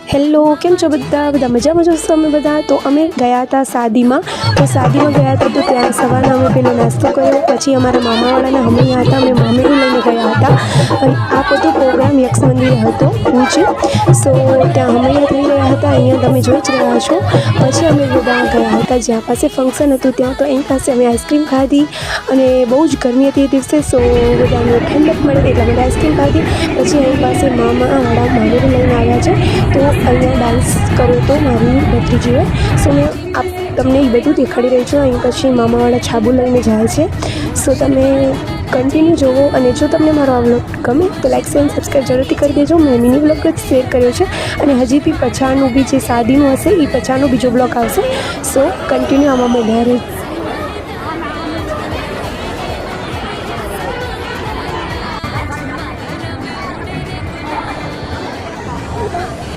Hello, કેમ છો બધા મજામાં છો અમે બધા? તો અમે ગયા હતા શાદીમાં. તો શાદીમાં ગયા હતા તો ત્યાં સવારના અમે પેલો નાસ્તો કર્યો. પછી અમારા મામાવાળાના હમણાં હતા, અમે મામેરું લઈને ગયા હતા. અને આ બધો પ્રોગ્રામ યક્ષ મંદિરે હતો ભુજ. સો ત્યાં હમણાં થઈ રહ્યા હતા, અહીંયા તમે જોઈ જ રહ્યા છો. પછી અમે બધા ગયા હતા જ્યાં પાસે ફંક્શન હતું ત્યાં. તો એની પાસે અમે આઈસ્ક્રીમ ખાધી અને બહુ જ ગરમી હતી એ દિવસે. સો બધાને ઠંડક મળે એટલા બધા આઈસ્ક્રીમ ખાધી. પછી એની પાસે મામાવાળા મામેરું લઈને આવ્યા છે. તો અહીંયા ડાન્સ કર્યો હતો મારી ભત્રીજીએ. સો મેં તમને એ બધું દેખાડી રહી છું. અહીં પછી મામાવાળા છાબુ લઈને જાય છે. સો તમે કન્ટિન્યુ જોવો અને જો તમને મારો આ વ્લોગ ગમે તો લાઈક શેર સબસ્ક્રાઈબ જરૂરથી કરી દેજો. મેં મિની વ્લોગ જ શેર કર્યો છે અને હજી બી પછાડનું બી જે શાદીનું હશે એ પછાડનો બીજો બ્લોગ આવશે. સો કન્ટિન્યુ આમાં બન્યા રહે.